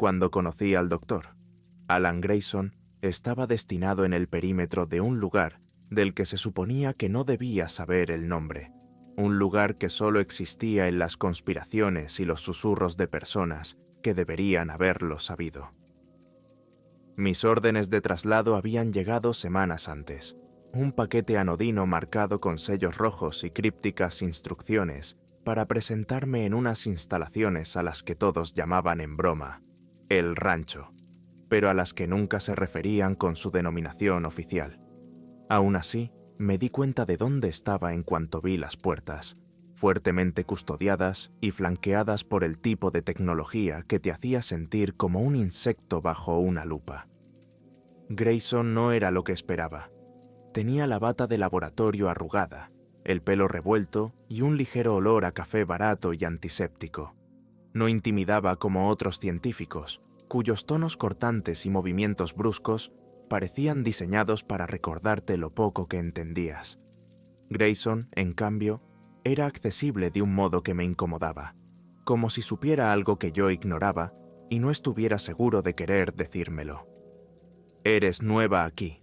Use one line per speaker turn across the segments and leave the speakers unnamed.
cuando conocí al doctor. Alan Grayson estaba destinado en el perímetro de un lugar del que se suponía que no debía saber el nombre. Un lugar que solo existía en las conspiraciones y los susurros de personas que deberían haberlo sabido. Mis órdenes de traslado habían llegado semanas antes. Un paquete anodino marcado con sellos rojos y crípticas instrucciones para presentarme en unas instalaciones a las que todos llamaban en broma el rancho, pero a las que nunca se referían con su denominación oficial. Aún así, me di cuenta de dónde estaba en cuanto vi las puertas, fuertemente custodiadas y flanqueadas por el tipo de tecnología que te hacía sentir como un insecto bajo una lupa. Grayson no era lo que esperaba. Tenía la bata de laboratorio arrugada, el pelo revuelto y un ligero olor a café barato y antiséptico. No intimidaba como otros científicos, cuyos tonos cortantes y movimientos bruscos parecían diseñados para recordarte lo poco que entendías. Grayson, en cambio, era accesible de un modo que me incomodaba, como si supiera algo que yo ignoraba y no estuviera seguro de querer decírmelo. «Eres nueva aquí»,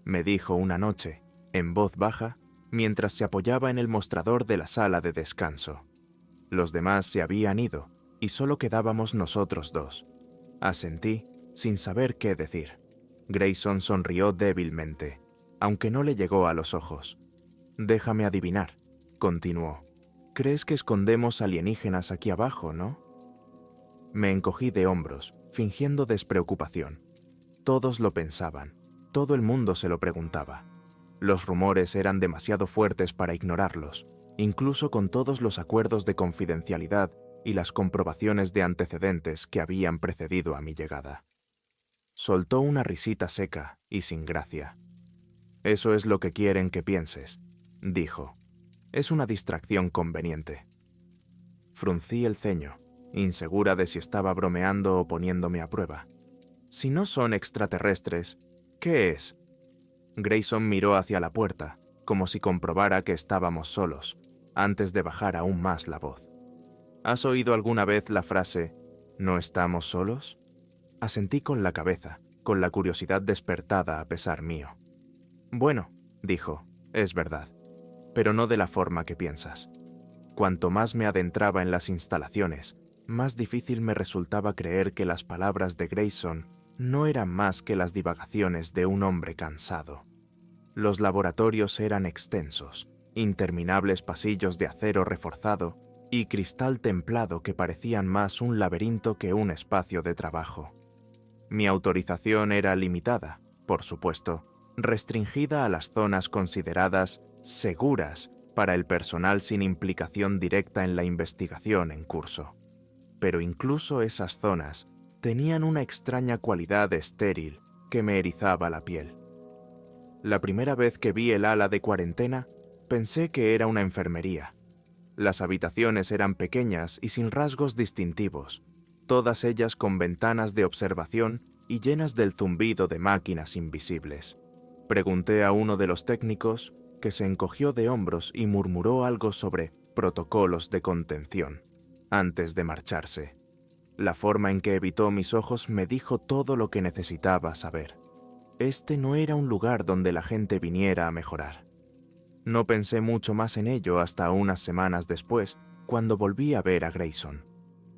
me dijo una noche, en voz baja, mientras se apoyaba en el mostrador de la sala de descanso. Los demás se habían ido y solo quedábamos nosotros dos. Asentí, sin saber qué decir. Grayson sonrió débilmente, aunque no le llegó a los ojos. «Déjame adivinar», continuó. «Crees que escondemos alienígenas aquí abajo, ¿no?» Me encogí de hombros, fingiendo despreocupación. Todos lo pensaban, todo el mundo se lo preguntaba. Los rumores eran demasiado fuertes para ignorarlos, incluso con todos los acuerdos de confidencialidad y las comprobaciones de antecedentes que habían precedido a mi llegada. Soltó una risita seca y sin gracia. «Eso es lo que quieren que pienses», dijo. «Es una distracción conveniente». Fruncí el ceño, insegura de si estaba bromeando o poniéndome a prueba. «Si no son extraterrestres, ¿qué es?» Grayson miró hacia la puerta, como si comprobara que estábamos solos, antes de bajar aún más la voz. «¿Has oído alguna vez la frase «no estamos solos»?» Asentí con la cabeza, con la curiosidad despertada a pesar mío. «Bueno», dijo, «es verdad, pero no de la forma que piensas». Cuanto más me adentraba en las instalaciones, más difícil me resultaba creer que las palabras de Grayson no eran más que las divagaciones de un hombre cansado. Los laboratorios eran extensos, interminables pasillos de acero reforzado y cristal templado que parecían más un laberinto que un espacio de trabajo. Mi autorización era limitada, por supuesto, restringida a las zonas consideradas seguras para el personal sin implicación directa en la investigación en curso. Pero incluso esas zonas tenían una extraña cualidad estéril que me erizaba la piel. La primera vez que vi el ala de cuarentena, pensé que era una enfermería. Las habitaciones eran pequeñas y sin rasgos distintivos, todas ellas con ventanas de observación y llenas del zumbido de máquinas invisibles. Pregunté a uno de los técnicos, que se encogió de hombros y murmuró algo sobre protocolos de contención, antes de marcharse. La forma en que evitó mis ojos me dijo todo lo que necesitaba saber. Este no era un lugar donde la gente viniera a mejorar. No pensé mucho más en ello hasta unas semanas después, cuando volví a ver a Grayson.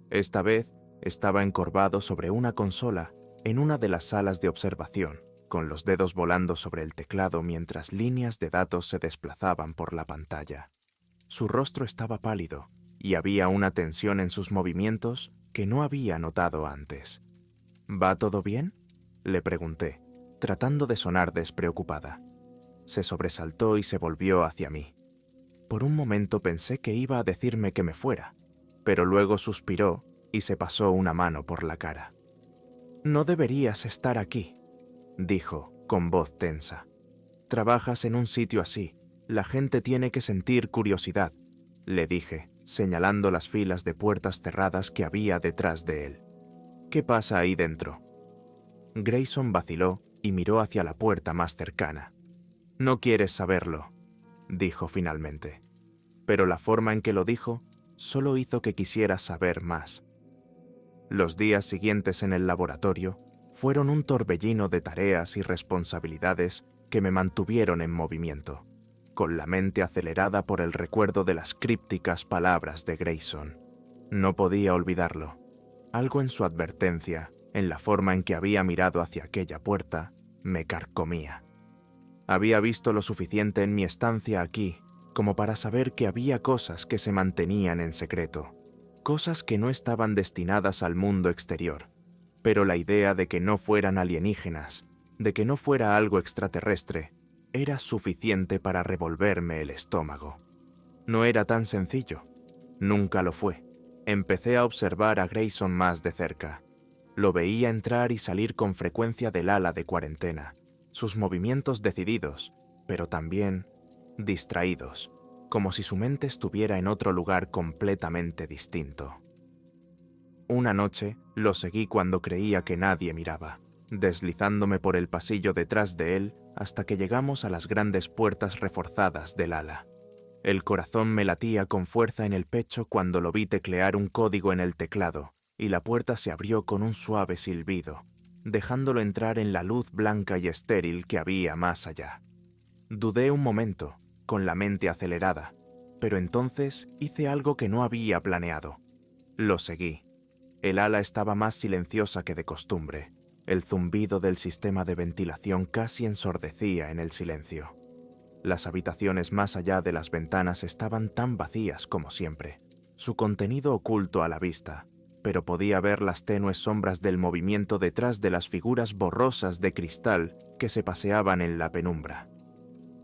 Esta vez estaba encorvado sobre una consola en una de las salas de observación, con los dedos volando sobre el teclado mientras líneas de datos se desplazaban por la pantalla. Su rostro estaba pálido y había una tensión en sus movimientos que no había notado antes. «¿Va todo bien?», le pregunté, tratando de sonar despreocupada. Se sobresaltó y se volvió hacia mí. Por un momento pensé que iba a decirme que me fuera, pero luego suspiró y se pasó una mano por la cara. «No deberías estar aquí», dijo, con voz tensa. «Trabajas en un sitio así, la gente tiene que sentir curiosidad», le dije, señalando las filas de puertas cerradas que había detrás de él. «¿Qué pasa ahí dentro?». Grayson vaciló y miró hacia la puerta más cercana. «No quieres saberlo», dijo finalmente. Pero la forma en que lo dijo solo hizo que quisiera saber más. Los días siguientes en el laboratorio fueron un torbellino de tareas y responsabilidades que me mantuvieron en movimiento, con la mente acelerada por el recuerdo de las crípticas palabras de Grayson. No podía olvidarlo. Algo en su advertencia, en la forma en que había mirado hacia aquella puerta, me carcomía. Había visto lo suficiente en mi estancia aquí como para saber que había cosas que se mantenían en secreto, cosas que no estaban destinadas al mundo exterior, pero la idea de que no fueran alienígenas, de que no fuera algo extraterrestre, era suficiente para revolverme el estómago. No era tan sencillo. Nunca lo fue. Empecé a observar a Grayson más de cerca. Lo veía entrar y salir con frecuencia del ala de cuarentena, sus movimientos decididos, pero también distraídos, como si su mente estuviera en otro lugar completamente distinto. Una noche lo seguí cuando creía que nadie miraba, deslizándome por el pasillo detrás de él hasta que llegamos a las grandes puertas reforzadas del ala. El corazón me latía con fuerza en el pecho cuando lo vi teclear un código en el teclado, y la puerta se abrió con un suave silbido, dejándolo entrar en la luz blanca y estéril que había más allá. Dudé un momento, con la mente acelerada, pero entonces hice algo que no había planeado. Lo seguí. El ala estaba más silenciosa que de costumbre. El zumbido del sistema de ventilación casi ensordecía en el silencio. Las habitaciones más allá de las ventanas estaban tan vacías como siempre, su contenido oculto a la vista, pero podía ver las tenues sombras del movimiento detrás de las figuras borrosas de cristal que se paseaban en la penumbra.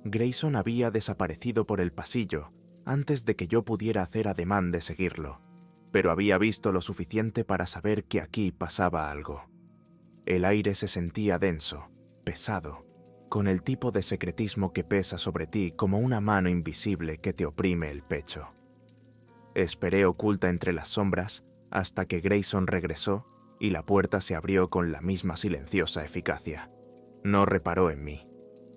Grayson había desaparecido por el pasillo antes de que yo pudiera hacer ademán de seguirlo, pero había visto lo suficiente para saber que aquí pasaba algo. El aire se sentía denso, pesado, con el tipo de secretismo que pesa sobre ti como una mano invisible que te oprime el pecho. Esperé oculta entre las sombras hasta que Grayson regresó y la puerta se abrió con la misma silenciosa eficacia. No reparó en mí.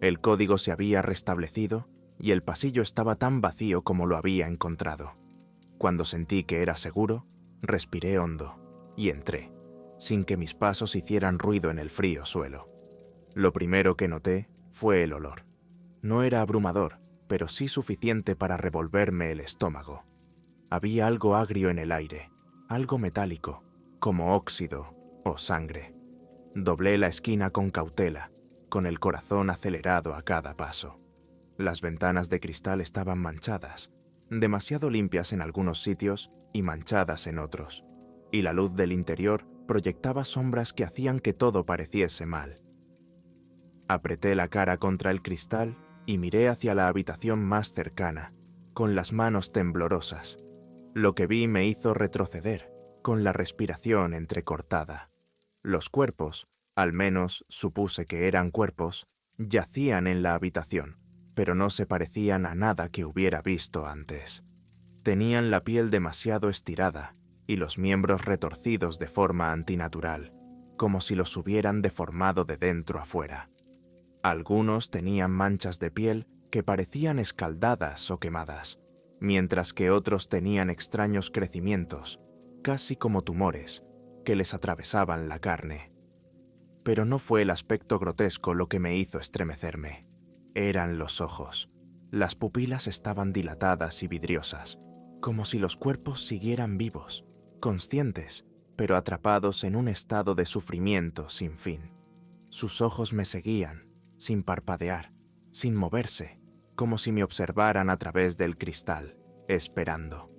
El código se había restablecido y el pasillo estaba tan vacío como lo había encontrado. Cuando sentí que era seguro, respiré hondo y entré, sin que mis pasos hicieran ruido en el frío suelo. Lo primero que noté fue el olor. No era abrumador, pero sí suficiente para revolverme el estómago. Había algo agrio en el aire, algo metálico, como óxido o sangre. Doblé la esquina con cautela, con el corazón acelerado a cada paso. Las ventanas de cristal estaban manchadas, demasiado limpias en algunos sitios y manchadas en otros, y la luz del interior proyectaba sombras que hacían que todo pareciese mal. Apreté la cara contra el cristal y miré hacia la habitación más cercana, con las manos temblorosas. Lo que vi me hizo retroceder, con la respiración entrecortada. Los cuerpos, al menos supuse que eran cuerpos, yacían en la habitación, pero no se parecían a nada que hubiera visto antes. Tenían la piel demasiado estirada y los miembros retorcidos de forma antinatural, como si los hubieran deformado de dentro a fuera. Algunos tenían manchas de piel que parecían escaldadas o quemadas, mientras que otros tenían extraños crecimientos, casi como tumores, que les atravesaban la carne. Pero no fue el aspecto grotesco lo que me hizo estremecerme. Eran los ojos. Las pupilas estaban dilatadas y vidriosas, como si los cuerpos siguieran vivos, conscientes, pero atrapados en un estado de sufrimiento sin fin. Sus ojos me seguían, sin parpadear, sin moverse, como si me observaran a través del cristal, esperando.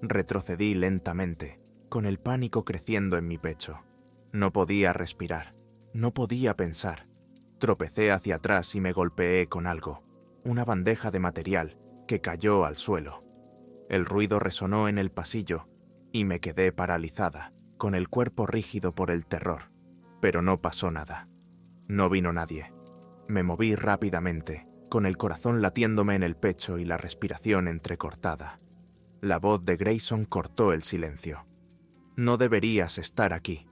Retrocedí lentamente, con el pánico creciendo en mi pecho. No podía respirar, no podía pensar. Tropecé hacia atrás y me golpeé con algo, una bandeja de material que cayó al suelo. El ruido resonó en el pasillo y me quedé paralizada, con el cuerpo rígido por el terror. Pero no pasó nada. No vino nadie. Me moví rápidamente, con el corazón latiéndome en el pecho y la respiración entrecortada. La voz de Grayson cortó el silencio. «No deberías estar aquí».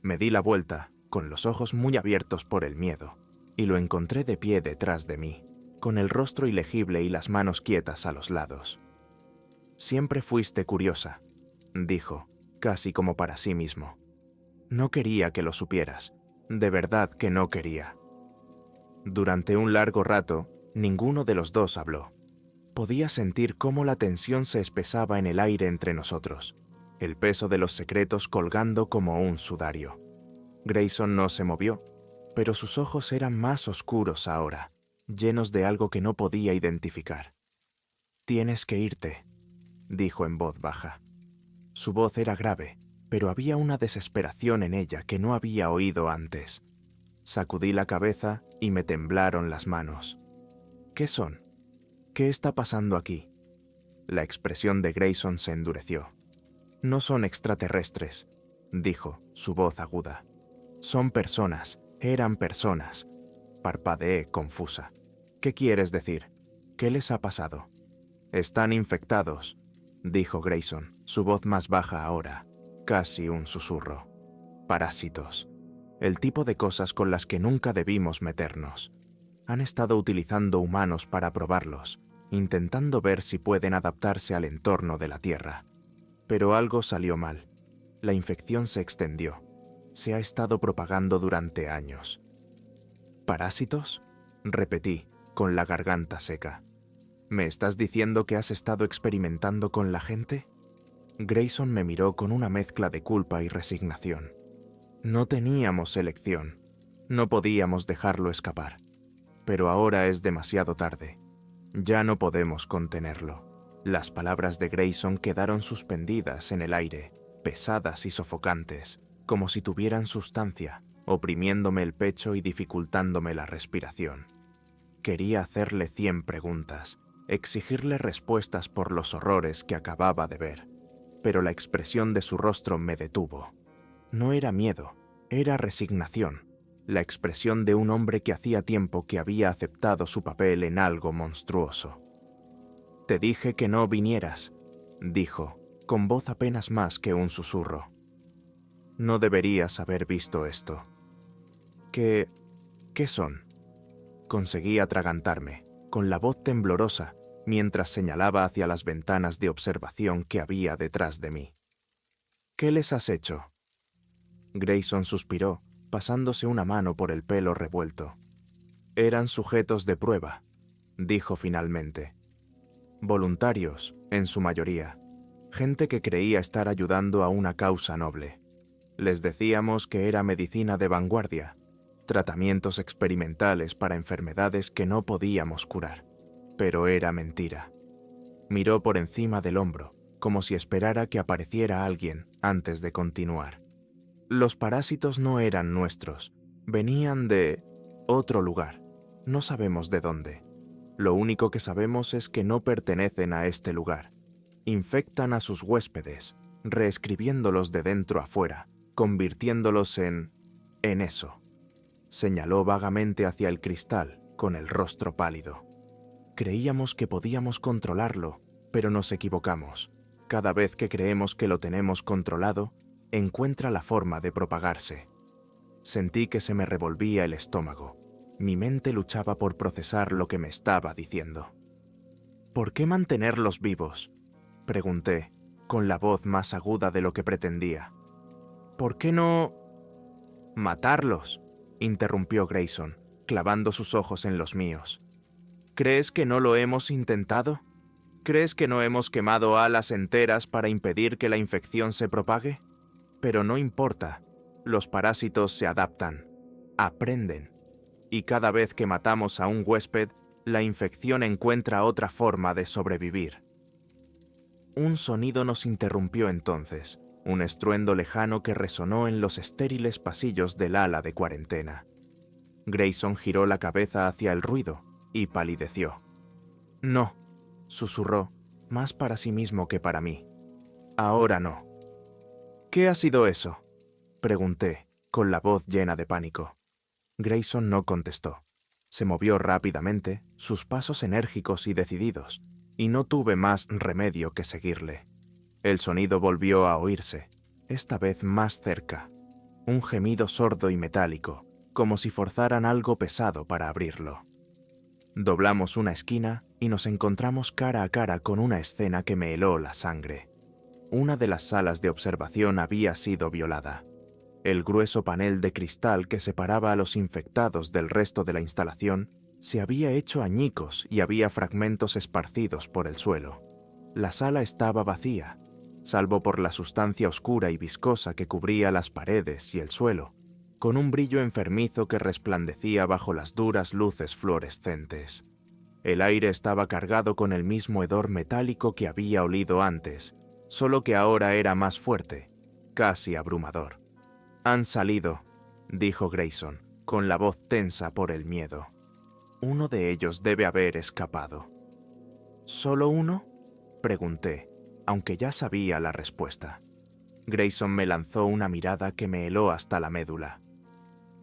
Me di la vuelta, con los ojos muy abiertos por el miedo, y lo encontré de pie detrás de mí, con el rostro ilegible y las manos quietas a los lados. «Siempre fuiste curiosa», dijo, casi como para sí mismo. No quería que lo supieras, de verdad que no quería. Durante un largo rato, ninguno de los dos habló. Podía sentir cómo la tensión se espesaba en el aire entre nosotros, el peso de los secretos colgando como un sudario. Grayson no se movió, pero sus ojos eran más oscuros ahora, llenos de algo que no podía identificar. «Tienes que irte», dijo en voz baja. Su voz era grave, pero había una desesperación en ella que no había oído antes. Sacudí la cabeza y me temblaron las manos. «¿Qué son? ¿Qué está pasando aquí?» La expresión de Grayson se endureció. «No son extraterrestres», dijo, su voz aguda. «Son personas, eran personas». Parpadeé, confusa. «¿Qué quieres decir? ¿Qué les ha pasado?» «Están infectados», dijo Grayson, su voz más baja ahora, casi un susurro. «Parásitos. El tipo de cosas con las que nunca debimos meternos. Han estado utilizando humanos para probarlos, intentando ver si pueden adaptarse al entorno de la Tierra. Pero algo salió mal. La infección se extendió. Se ha estado propagando durante años». «¿Parásitos?», repetí, con la garganta seca. «¿Me estás diciendo que has estado experimentando con la gente?» Grayson me miró con una mezcla de culpa y resignación. No teníamos elección. No podíamos dejarlo escapar. Pero ahora es demasiado tarde. Ya no podemos contenerlo. Las palabras de Grayson quedaron suspendidas en el aire, pesadas y sofocantes, como si tuvieran sustancia, oprimiéndome el pecho y dificultándome la respiración. Quería hacerle 100 preguntas, exigirle respuestas por los horrores que acababa de ver, pero la expresión de su rostro me detuvo. No era miedo, era resignación, la expresión de un hombre que hacía tiempo que había aceptado su papel en algo monstruoso. «Te dije que no vinieras», dijo, con voz apenas más que un susurro. «No deberías haber visto esto». «¿Qué son?» Conseguí atragantarme, con la voz temblorosa, mientras señalaba hacia las ventanas de observación que había detrás de mí. «¿Qué les has hecho?» Grayson suspiró, pasándose una mano por el pelo revuelto. «Eran sujetos de prueba», dijo finalmente. «Voluntarios, en su mayoría. Gente que creía estar ayudando a una causa noble. Les decíamos que era medicina de vanguardia, tratamientos experimentales para enfermedades que no podíamos curar. Pero era mentira». Miró por encima del hombro, como si esperara que apareciera alguien antes de continuar. «Los parásitos no eran nuestros. Venían de otro lugar. No sabemos de dónde. Lo único que sabemos es que no pertenecen a este lugar. Infectan a sus huéspedes, reescribiéndolos de dentro a fuera, convirtiéndolos en eso». Señaló vagamente hacia el cristal, con el rostro pálido. «Creíamos que podíamos controlarlo, pero nos equivocamos. Cada vez que creemos que lo tenemos controlado, encuentra la forma de propagarse». Sentí que se me revolvía el estómago. Mi mente luchaba por procesar lo que me estaba diciendo. «¿Por qué mantenerlos vivos?», pregunté, con la voz más aguda de lo que pretendía. «¿Por qué no...?» «Matarlos», interrumpió Grayson, clavando sus ojos en los míos. «¿Crees que no lo hemos intentado? ¿Crees que no hemos quemado alas enteras para impedir que la infección se propague? Pero no importa, los parásitos se adaptan, aprenden, y cada vez que matamos a un huésped, la infección encuentra otra forma de sobrevivir». Un sonido nos interrumpió entonces, un estruendo lejano que resonó en los estériles pasillos del ala de cuarentena. Grayson giró la cabeza hacia el ruido y palideció. «No», susurró, más para sí mismo que para mí. «Ahora no». «¿Qué ha sido eso?», pregunté, con la voz llena de pánico. Grayson no contestó. Se movió rápidamente, sus pasos enérgicos y decididos, y no tuve más remedio que seguirle. El sonido volvió a oírse, esta vez más cerca. Un gemido sordo y metálico, como si forzaran algo pesado para abrirlo. Doblamos una esquina y nos encontramos cara a cara con una escena que me heló la sangre. Una de las salas de observación había sido violada. El grueso panel de cristal que separaba a los infectados del resto de la instalación se había hecho añicos y había fragmentos esparcidos por el suelo. La sala estaba vacía, salvo por la sustancia oscura y viscosa que cubría las paredes y el suelo, con un brillo enfermizo que resplandecía bajo las duras luces fluorescentes. El aire estaba cargado con el mismo hedor metálico que había olido antes, solo que ahora era más fuerte, casi abrumador. «Han salido», dijo Grayson, con la voz tensa por el miedo. «Uno de ellos debe haber escapado». «¿Solo uno?», pregunté, aunque ya sabía la respuesta. Grayson me lanzó una mirada que me heló hasta la médula.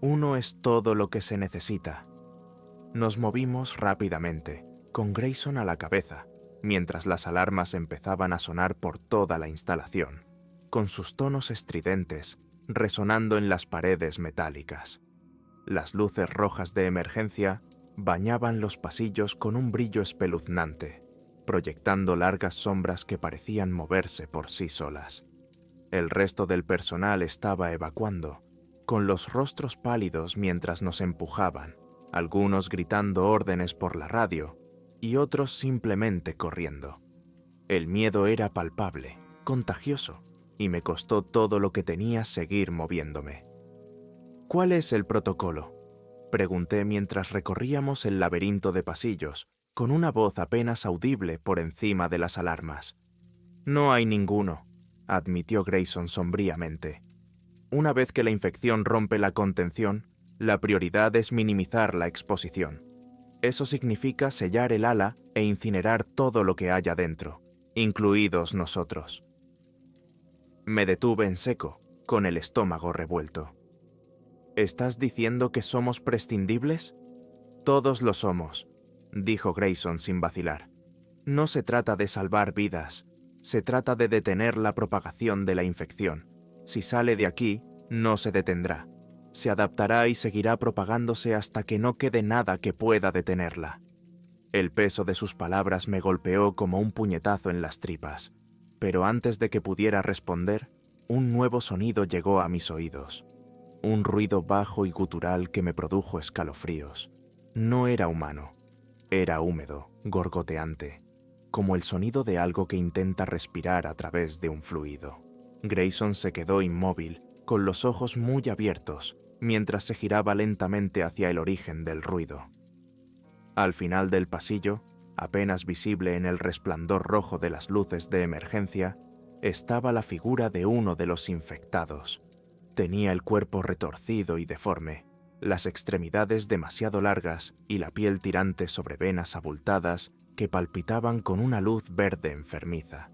«Uno es todo lo que se necesita». Nos movimos rápidamente, con Grayson a la cabeza, mientras las alarmas empezaban a sonar por toda la instalación, con sus tonos estridentes resonando en las paredes metálicas. Las luces rojas de emergencia bañaban los pasillos con un brillo espeluznante, proyectando largas sombras que parecían moverse por sí solas. El resto del personal estaba evacuando, con los rostros pálidos mientras nos empujaban, algunos gritando órdenes por la radio y otros simplemente corriendo. El miedo era palpable, contagioso, y me costó todo lo que tenía seguir moviéndome. «¿Cuál es el protocolo?», pregunté mientras recorríamos el laberinto de pasillos, con una voz apenas audible por encima de las alarmas. «No hay ninguno», admitió Grayson sombríamente. «Una vez que la infección rompe la contención, la prioridad es minimizar la exposición. Eso significa sellar el ala e incinerar todo lo que haya dentro, incluidos nosotros». Me detuve en seco, con el estómago revuelto. «¿Estás diciendo que somos prescindibles?» «Todos lo somos», dijo Grayson sin vacilar. «No se trata de salvar vidas, se trata de detener la propagación de la infección. Si sale de aquí, no se detendrá. Se adaptará y seguirá propagándose hasta que no quede nada que pueda detenerla». El peso de sus palabras me golpeó como un puñetazo en las tripas, pero antes de que pudiera responder, un nuevo sonido llegó a mis oídos. Un ruido bajo y gutural que me produjo escalofríos. No era humano, era húmedo, gorgoteante, como el sonido de algo que intenta respirar a través de un fluido. Grayson se quedó inmóvil, con los ojos muy abiertos, mientras se giraba lentamente hacia el origen del ruido. Al final del pasillo, apenas visible en el resplandor rojo de las luces de emergencia, estaba la figura de uno de los infectados. Tenía el cuerpo retorcido y deforme, las extremidades demasiado largas y la piel tirante sobre venas abultadas que palpitaban con una luz verde enfermiza.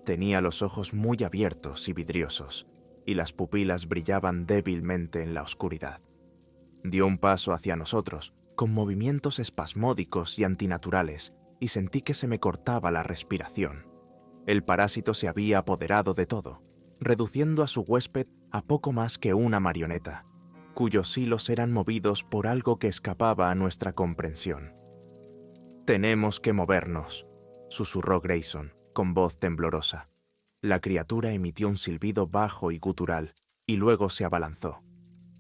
Tenía los ojos muy abiertos y vidriosos, y las pupilas brillaban débilmente en la oscuridad. Dio un paso hacia nosotros, con movimientos espasmódicos y antinaturales, y sentí que se me cortaba la respiración. El parásito se había apoderado de todo, reduciendo a su huésped a poco más que una marioneta, cuyos hilos eran movidos por algo que escapaba a nuestra comprensión. «Tenemos que movernos», susurró Grayson, con voz temblorosa. La criatura emitió un silbido bajo y gutural, y luego se abalanzó.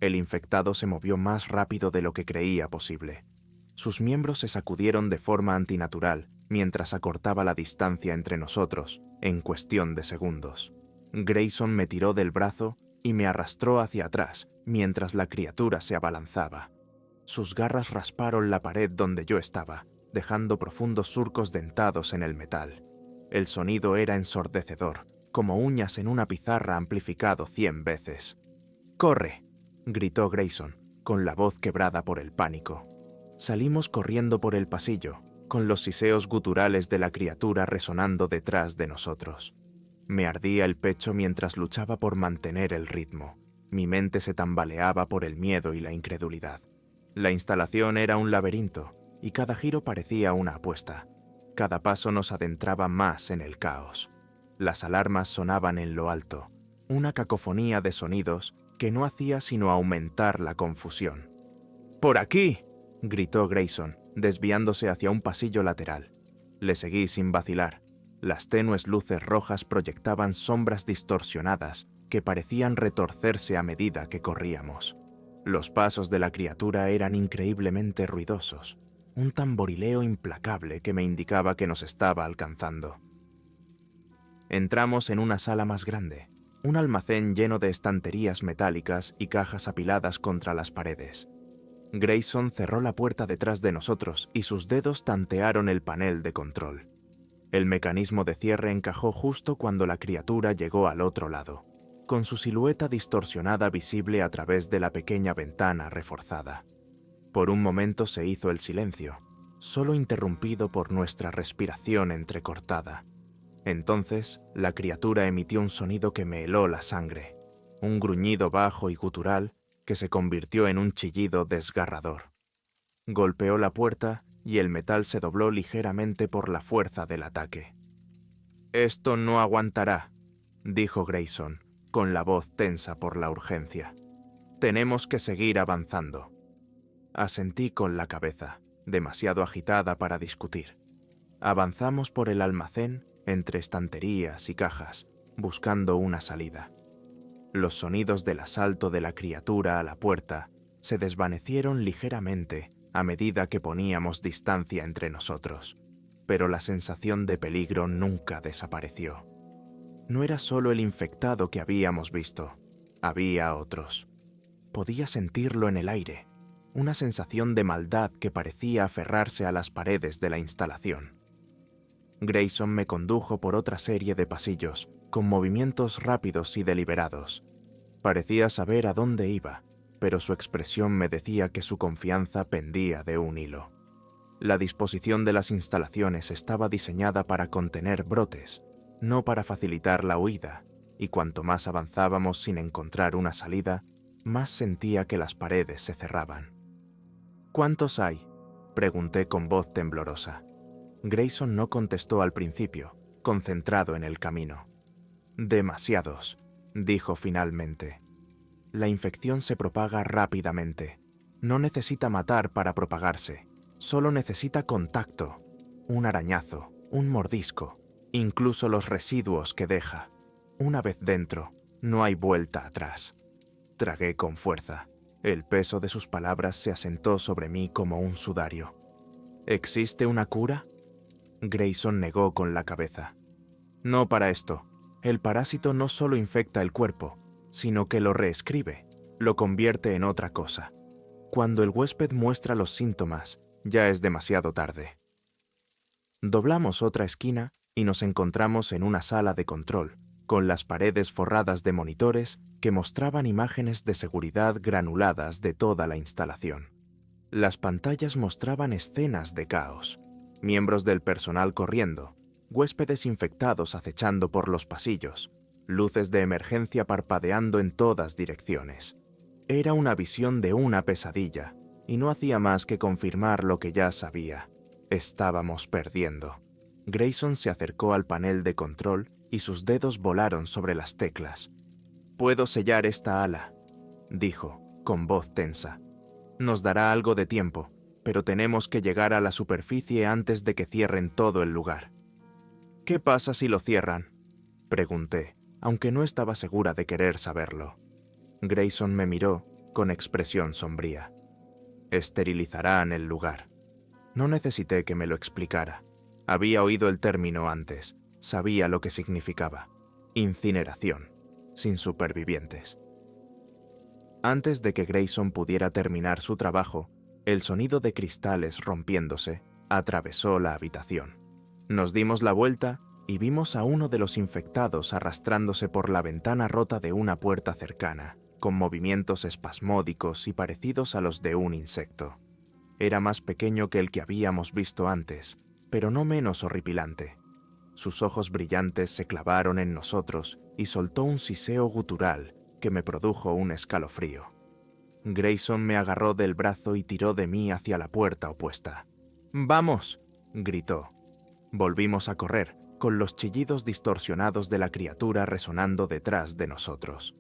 El infectado se movió más rápido de lo que creía posible. Sus miembros se sacudieron de forma antinatural mientras acortaba la distancia entre nosotros en cuestión de segundos. Grayson me tiró del brazo y me arrastró hacia atrás mientras la criatura se abalanzaba. Sus garras rasparon la pared donde yo estaba, dejando profundos surcos dentados en el metal. El sonido era ensordecedor, como uñas en una pizarra amplificado 100 veces. «¡Corre!», gritó Grayson, con la voz quebrada por el pánico. Salimos corriendo por el pasillo, con los siseos guturales de la criatura resonando detrás de nosotros. Me ardía el pecho mientras luchaba por mantener el ritmo. Mi mente se tambaleaba por el miedo y la incredulidad. La instalación era un laberinto, y cada giro parecía una apuesta. Cada paso nos adentraba más en el caos. Las alarmas sonaban en lo alto, una cacofonía de sonidos que no hacía sino aumentar la confusión. «¡Por aquí!», gritó Grayson, desviándose hacia un pasillo lateral. Le seguí sin vacilar, Las tenues luces rojas proyectaban sombras distorsionadas que parecían retorcerse a medida que corríamos. Los pasos de la criatura eran increíblemente ruidosos, un tamborileo implacable que me indicaba que nos estaba alcanzando. Entramos en una sala más grande, un almacén lleno de estanterías metálicas y cajas apiladas contra las paredes. Grayson cerró la puerta detrás de nosotros y sus dedos tantearon el panel de control. El mecanismo de cierre encajó justo cuando la criatura llegó al otro lado, con su silueta distorsionada visible a través de la pequeña ventana reforzada. Por un momento se hizo el silencio, solo interrumpido por nuestra respiración entrecortada. Entonces, la criatura emitió un sonido que me heló la sangre, un gruñido bajo y gutural que se convirtió en un chillido desgarrador. Golpeó la puerta y el metal se dobló ligeramente por la fuerza del ataque. «Esto no aguantará», dijo Grayson, con la voz tensa por la urgencia. «Tenemos que seguir avanzando». Asentí con la cabeza, demasiado agitada para discutir. Avanzamos por el almacén, entre estanterías y cajas, buscando una salida. Los sonidos del asalto de la criatura a la puerta se desvanecieron ligeramente a medida que poníamos distancia entre nosotros, pero la sensación de peligro nunca desapareció. No era solo el infectado que habíamos visto, había otros. Podía sentirlo en el aire, una sensación de maldad que parecía aferrarse a las paredes de la instalación. Grayson me condujo por otra serie de pasillos, con movimientos rápidos y deliberados. Parecía saber a dónde iba, pero su expresión me decía que su confianza pendía de un hilo. La disposición de las instalaciones estaba diseñada para contener brotes, no para facilitar la huida, y cuanto más avanzábamos sin encontrar una salida, más sentía que las paredes se cerraban. «¿Cuántos hay?», pregunté con voz temblorosa. Grayson no contestó al principio, concentrado en el camino. «Demasiados», dijo finalmente. «La infección se propaga rápidamente. No necesita matar para propagarse. Solo necesita contacto, un arañazo, un mordisco, incluso los residuos que deja. Una vez dentro, no hay vuelta atrás». Tragué con fuerza. El peso de sus palabras se asentó sobre mí como un sudario. «¿Existe una cura?», Grayson negó con la cabeza. «No para esto. El parásito no solo infecta el cuerpo, sino que lo reescribe, lo convierte en otra cosa. Cuando el huésped muestra los síntomas, ya es demasiado tarde». Doblamos otra esquina y nos encontramos en una sala de control, con las paredes forradas de monitores que mostraban imágenes de seguridad granuladas de toda la instalación. Las pantallas mostraban escenas de caos, miembros del personal corriendo, huéspedes infectados acechando por los pasillos, luces de emergencia parpadeando en todas direcciones. Era una visión de una pesadilla, y no hacía más que confirmar lo que ya sabía. Estábamos perdiendo. Grayson se acercó al panel de control y sus dedos volaron sobre las teclas. «Puedo sellar esta ala», dijo, con voz tensa. «Nos dará algo de tiempo, pero tenemos que llegar a la superficie antes de que cierren todo el lugar». «¿Qué pasa si lo cierran?», pregunté, aunque no estaba segura de querer saberlo. Grayson me miró con expresión sombría. «Esterilizarán el lugar». No necesité que me lo explicara. Había oído el término antes, sabía lo que significaba. Incineración, sin supervivientes. Antes de que Grayson pudiera terminar su trabajo, el sonido de cristales rompiéndose atravesó la habitación. Nos dimos la vuelta y vimos a uno de los infectados arrastrándose por la ventana rota de una puerta cercana, con movimientos espasmódicos y parecidos a los de un insecto. Era más pequeño que el que habíamos visto antes, pero no menos horripilante. Sus ojos brillantes se clavaron en nosotros y soltó un siseo gutural que me produjo un escalofrío. Grayson me agarró del brazo y tiró de mí hacia la puerta opuesta. «¡Vamos!», gritó. Volvimos a correr, con los chillidos distorsionados de la criatura resonando detrás de nosotros.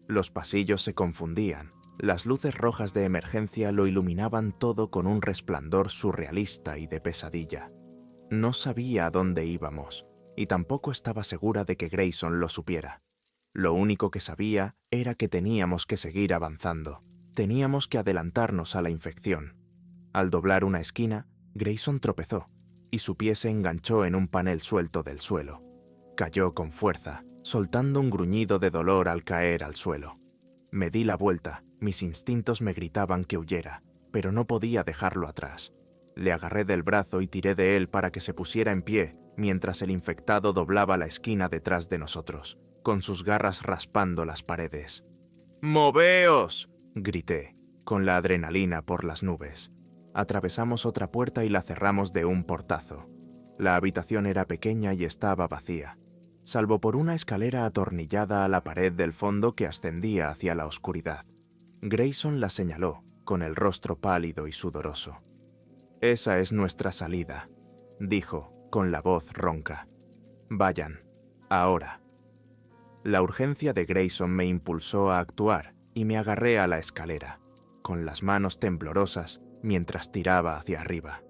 Los pasillos se confundían, las luces rojas de emergencia lo iluminaban todo con un resplandor surrealista y de pesadilla. No sabía a dónde íbamos, y tampoco estaba segura de que Grayson lo supiera. Lo único que sabía era que teníamos que seguir avanzando. Teníamos que adelantarnos a la infección. Al doblar una esquina, Grayson tropezó y su pie se enganchó en un panel suelto del suelo. Cayó con fuerza, soltando un gruñido de dolor al caer al suelo. Me di la vuelta, mis instintos me gritaban que huyera, pero no podía dejarlo atrás. Le agarré del brazo y tiré de él para que se pusiera en pie, mientras el infectado doblaba la esquina detrás de nosotros, con sus garras raspando las paredes. ¡Moveos!, grité, con la adrenalina por las nubes. Atravesamos otra puerta y la cerramos de un portazo. La habitación era pequeña y estaba vacía, salvo por una escalera atornillada a la pared del fondo que ascendía hacia la oscuridad. Grayson la señaló, con el rostro pálido y sudoroso. «Esa es nuestra salida», dijo, con la voz ronca. «Vayan, ahora». La urgencia de Grayson me impulsó a actuar y me agarré a la escalera, con las manos temblorosas mientras tiraba hacia arriba.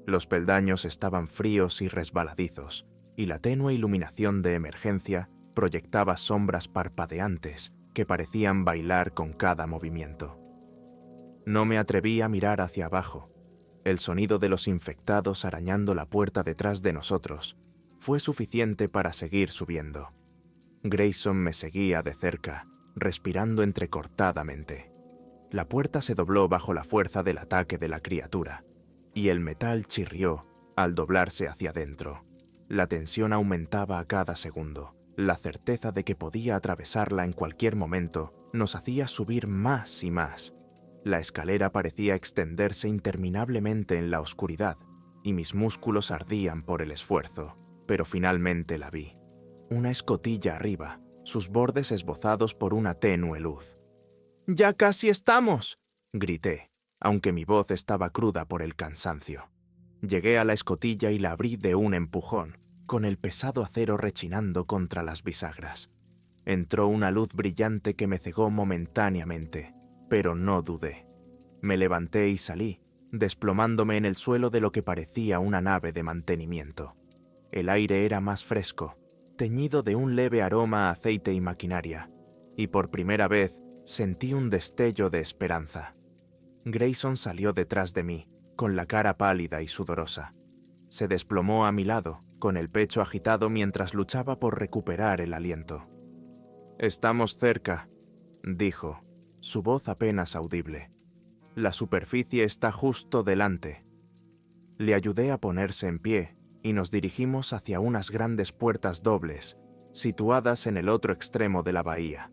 Los peldaños estaban fríos y resbaladizos, y la tenue iluminación de emergencia proyectaba sombras parpadeantes que parecían bailar con cada movimiento. No me atreví a mirar hacia abajo. El sonido de los infectados arañando la puerta detrás de nosotros fue suficiente para seguir subiendo. Grayson me seguía de cerca, respirando entrecortadamente. La puerta se dobló bajo la fuerza del ataque de la criatura, y el metal chirrió al doblarse hacia adentro. La tensión aumentaba a cada segundo. La certeza de que podía atravesarla en cualquier momento nos hacía subir más y más. La escalera parecía extenderse interminablemente en la oscuridad, y mis músculos ardían por el esfuerzo, pero finalmente la vi. Una escotilla arriba, sus bordes esbozados por una tenue luz. «¡Ya casi estamos!», grité, aunque mi voz estaba cruda por el cansancio. Llegué a la escotilla y la abrí de un empujón, con el pesado acero rechinando contra las bisagras. Entró una luz brillante que me cegó momentáneamente, pero no dudé. Me levanté y salí, desplomándome en el suelo de lo que parecía una nave de mantenimiento. El aire era más fresco, teñido de un leve aroma a aceite y maquinaria, y por primera vez sentí un destello de esperanza. Grayson salió detrás de mí, con la cara pálida y sudorosa. Se desplomó a mi lado, con el pecho agitado mientras luchaba por recuperar el aliento. «Estamos cerca», dijo, su voz apenas audible. «La superficie está justo delante». Le ayudé a ponerse en pie y nos dirigimos hacia unas grandes puertas dobles, situadas en el otro extremo de la bahía.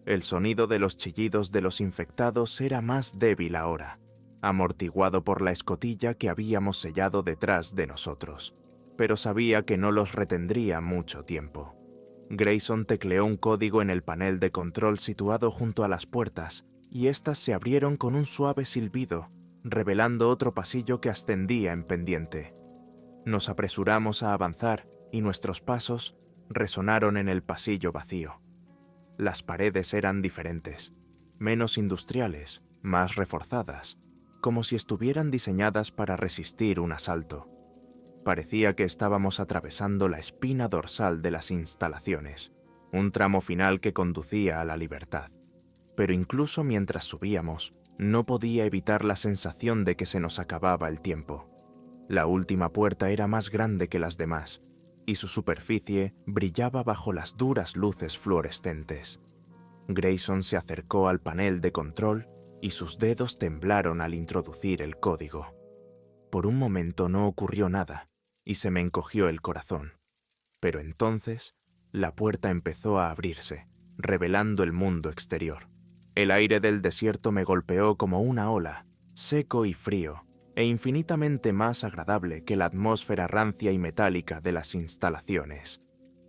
El sonido de los chillidos de los infectados era más débil ahora, amortiguado por la escotilla que habíamos sellado detrás de nosotros, pero sabía que no los retendría mucho tiempo. Grayson tecleó un código en el panel de control situado junto a las puertas, y éstas se abrieron con un suave silbido, revelando otro pasillo que ascendía en pendiente. Nos apresuramos a avanzar y nuestros pasos resonaron en el pasillo vacío. Las paredes eran diferentes, menos industriales, más reforzadas, como si estuvieran diseñadas para resistir un asalto. Parecía que estábamos atravesando la espina dorsal de las instalaciones, un tramo final que conducía a la libertad. Pero incluso mientras subíamos, no podía evitar la sensación de que se nos acababa el tiempo. La última puerta era más grande que las demás, y su superficie brillaba bajo las duras luces fluorescentes. Grayson se acercó al panel de control y sus dedos temblaron al introducir el código. Por un momento no ocurrió nada y se me encogió el corazón. Pero entonces, la puerta empezó a abrirse, revelando el mundo exterior. El aire del desierto me golpeó como una ola, seco y frío, e infinitamente más agradable que la atmósfera rancia y metálica de las instalaciones.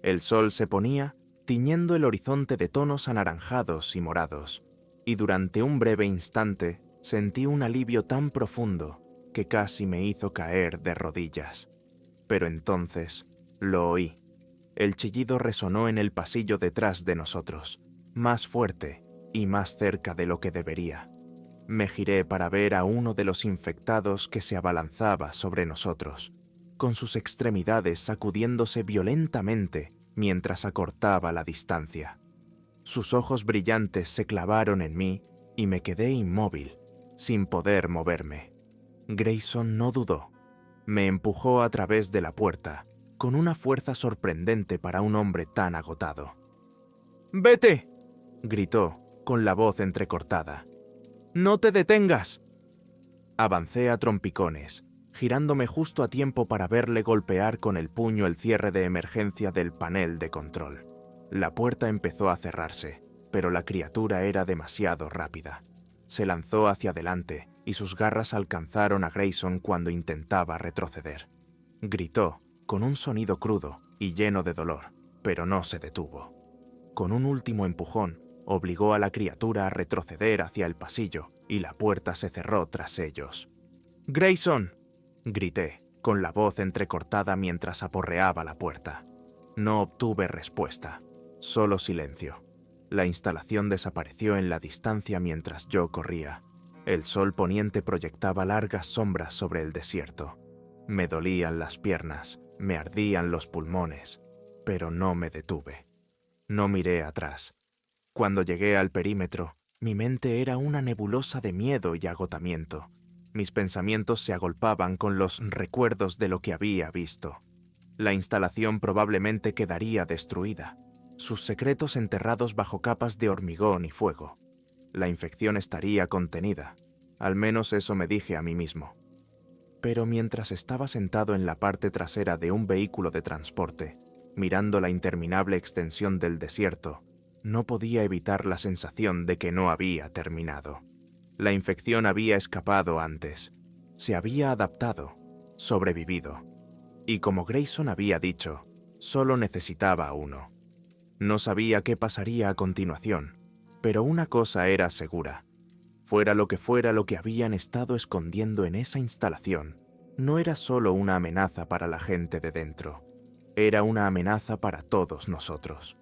El sol se ponía, tiñendo el horizonte de tonos anaranjados y morados, y durante un breve instante sentí un alivio tan profundo que casi me hizo caer de rodillas. Pero entonces lo oí. El chillido resonó en el pasillo detrás de nosotros, más fuerte y más cerca de lo que debería. Me giré para ver a uno de los infectados que se abalanzaba sobre nosotros. con sus extremidades sacudiéndose violentamente mientras acortaba la distancia. Sus ojos brillantes se clavaron en mí y me quedé inmóvil, sin poder moverme. Grayson no dudó. Me empujó a través de la puerta, con una fuerza sorprendente para un hombre tan agotado. «¡Vete!», gritó, con la voz entrecortada. «¡No te detengas!». Avancé a trompicones, girándome justo a tiempo para verle golpear con el puño el cierre de emergencia del panel de control. La puerta empezó a cerrarse, pero la criatura era demasiado rápida. Se lanzó hacia adelante y sus garras alcanzaron a Grayson cuando intentaba retroceder. Gritó, con un sonido crudo y lleno de dolor, pero no se detuvo. Con un último empujón, obligó a la criatura a retroceder hacia el pasillo y la puerta se cerró tras ellos. «¡Grayson!», grité, con la voz entrecortada mientras aporreaba la puerta. No obtuve respuesta, solo silencio. La instalación desapareció en la distancia mientras yo corría. El sol poniente proyectaba largas sombras sobre el desierto. Me dolían las piernas, me ardían los pulmones, pero no me detuve. No miré atrás. Cuando llegué al perímetro, mi mente era una nebulosa de miedo y agotamiento. Mis pensamientos se agolpaban con los recuerdos de lo que había visto. La instalación probablemente quedaría destruida, sus secretos enterrados bajo capas de hormigón y fuego. La infección estaría contenida, al menos eso me dije a mí mismo. Pero mientras estaba sentado en la parte trasera de un vehículo de transporte, mirando la interminable extensión del desierto, no podía evitar la sensación de que no había terminado. La infección había escapado antes, se había adaptado, sobrevivido. Y como Grayson había dicho, solo necesitaba uno. No sabía qué pasaría a continuación, pero una cosa era segura. Fuera lo que habían estado escondiendo en esa instalación, no era solo una amenaza para la gente de dentro, era una amenaza para todos nosotros.